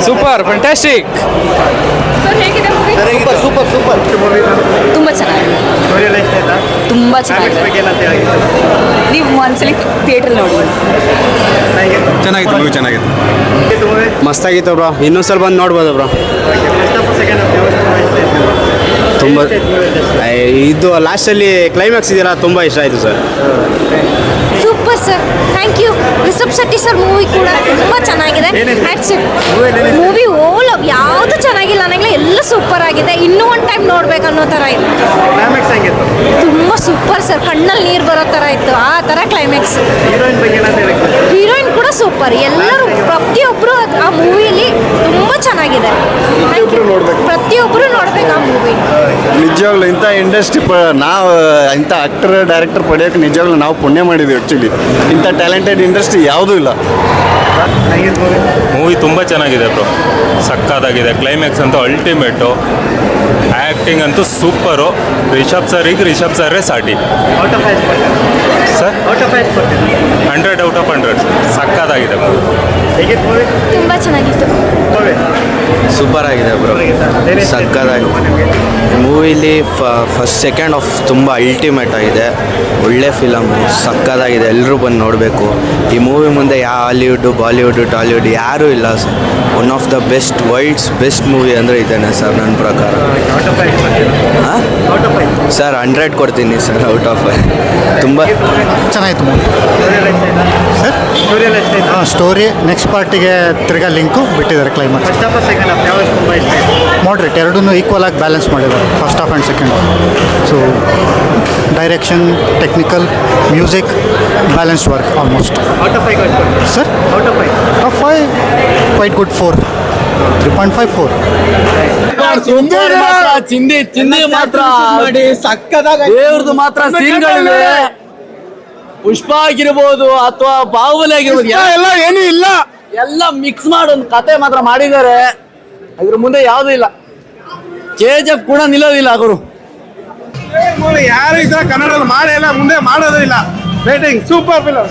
Super fantastic. Super super ತುಂಬ ಚೆನ್ನಾಗಿದೆ, ತುಂಬ ಚೆನ್ನಾಗಿದೆ. ನೀವು ಒಂದ್ಸಲಿ ಥಿಯೇಟ್ರಲ್ಲಿ ನೋಡಿ. ಚೆನ್ನಾಗಿತ್ತು ಮೂವಿ, ಚೆನ್ನಾಗಿತ್ತು. ಮಸ್ತಾಗಿತ್ತು ಬ್ರೋ, ಇನ್ನೊಂದು ಸ್ವಲ್ಪ ಬಂದು ನೋಡ್ಬೋದು ಬ್ರೋ. ತುಂಬ ಇದು ಲಾಸ್ಟಲ್ಲಿ ಕ್ಲೈಮ್ಯಾಕ್ಸ್ ಇದೆಯಲ್ಲ, ತುಂಬ ಇಷ್ಟ ಆಯಿತು sir. Super sir, thank you. Rishab Shetty sir movie ಕೂಡ ತುಂಬ ಚೆನ್ನಾಗಿದೆ. ಮೂವಿ ಓಲ್ ಯಾವುದು ಚೆನ್ನಾಗಿಲ್ಲ ನನಗೆ, ಎಲ್ಲ ಸೂಪರ್ ಆಗಿದೆ. ಇನ್ನೂ ಒಂದು ಟೈಮ್ ನೋಡ್ಬೇಕು ಅನ್ನೋ ಥರ ಇದೆ. ತುಂಬ ಸೂಪರ್ ಸರ್, ಕಣ್ಣಲ್ಲಿ ನೀರು ಬರೋ ಥರ ಇತ್ತು, ಆ ಥರ ಕ್ಲೈಮ್ಯಾಕ್ಸ್. ಹೀರೋಯಿನ್ ಕೂಡ ಸೂಪರ್. ಎಲ್ಲರೂ ಪ್ರತಿಯೊಬ್ಬರು ಆ ಮೂವಿಯಲ್ಲಿ ತುಂಬ ಚೆನ್ನಾಗಿದೆ. ಪ್ರತಿಯೊಬ್ಬರು ನೋಡ್ಬೇಕು ಆ ಮೂವಿ. ನಿಜವಾಗ್ಲೂ ಇಂಥ ಇಂಡಸ್ಟ್ರಿ ನಾವು ಇಂಥ ಆಕ್ಟರ್ ಡೈರೆಕ್ಟರ್ ಪಡೆಯೋಕೆ ನಿಜವಾಗ್ಲೂ ನಾವು ಪುಣ್ಯ ಮಾಡಿದ್ದೀವಿ. ಆ್ಯಕ್ಚುಲಿ ಇಂಥ ಟ್ಯಾಲೆಂಟೆಡ್ ಇಂಡಸ್ಟ್ರಿ ಯಾವುದೂ ಇಲ್ಲ. ಮೂವಿ ತುಂಬ ಚೆನ್ನಾಗಿದೆ ಬ್ರೋ, ಸಕ್ಕತ್ತಾಗಿದೆ. ಕ್ಲೈಮ್ಯಾಕ್ಸ್ ಅಂತೂ ಅಲ್ಟಿಮೇಟು, ಆ್ಯಕ್ಟಿಂಗ್ ಅಂತೂ ಸೂಪರು. ರಿಷಬ್ ಸರ್ರೇ ಸಾಟಿ ಸರ್. 100 ಔಟ್ ಆಫ್ 100 ಸಕ್ಕತ್ತಾಗಿದೆ ಬ್ರೋ. ತುಂಬ ಚೆನ್ನಾಗಿತ್ತು. ಸೂಪರ್ ಆಗಿದೆ ಬ್ರೋ, ಸಕ್ಕತ್ತಾಗಿ. ಮೂವಿಲಿ ಫಸ್ಟ್ ಸೆಕೆಂಡ್ ಆಫ್ ತುಂಬ ಅಲ್ಟಿಮೇಟ್ ಆಗಿದೆ. ಒಳ್ಳೆ ಫಿಲಮು, ಸಕ್ಕತ್ತಾಗಿದೆ. ಎಲ್ಲರೂ ಬಂದು ನೋಡಬೇಕು ಈ ಮೂವಿ. ಮುಂದೆ ಯಾವ ಹಾಲಿವುಡ್ಡು ಬಾಲಿವುಡ್ಡು ಟಾಲಿವುಡ್ ಯಾರೂ ಇಲ್ಲ sir. One of the best, world's best movie ಅಂದರೆ ಇದ್ದೇನೆ ಸರ್ ನನ್ನ ಪ್ರಕಾರ. ಹಾಂ ಸರ್, 100 ಕೊಡ್ತೀನಿ ಸರ್ ಔಟ್ ಆಫ್ 5. ತುಂಬ ಚೆನ್ನಾಗಿತ್ತು ಮೂವಿ ಸರ್. ಸ್ಟೋರಿ ನೆಕ್ಸ್ಟ್ ಪಾರ್ಟಿಗೆ ತಿರ್ಗಾ ಲಿಂಕು ಬಿಟ್ಟಿದ್ದಾರೆ. ಕ್ಲೈಮ್ಯಾಕ್ಸ್ ಮಾಡ್ರೇಟ್ ಎರಡೂ ಈಕ್ವಲ್ ಆಗಿ ಬ್ಯಾಲೆನ್ಸ್ ಮಾಡಿದ್ದಾರೆ, first half and second half. So direction, technical, music, balanced work almost. Sir top 5 quite good. 4 3.5 4. ಚಿಂದಿ ಮಾತ್ರ ದೇವ್ರದ್ದು ಮಾತ್ರ ಸೀನ್ಗಳಿವೆ. ಪುಷ್ಪ ಆಗಿರ್ಬೋದು ಅಥವಾ ಬಾಹುಬಲಿ ಆಗಿರ್ಬೋದು, ಎಲ್ಲ ಏನೂ ಇಲ್ಲ, ಎಲ್ಲ ಮಿಕ್ಸ್ ಮಾಡಿ ಒಂದು ಕತೆ ಮಾತ್ರ ಮಾಡಿದ್ದಾರೆ. ಅದ್ರ ಮುಂದೆ ಯಾವುದೂ ಇಲ್ಲ. KGF ಕೂಡ ನಿಲ್ಲೋದಿಲ್ಲ ಗುರು. ಯಾರು ಇದ್ರ ಕನ್ನಡದಲ್ಲಿ ಮಾಡೇ ಇಲ್ಲ, ಮುಂದೆ ಮಾಡೋದು ಇಲ್ಲ. Rating super film.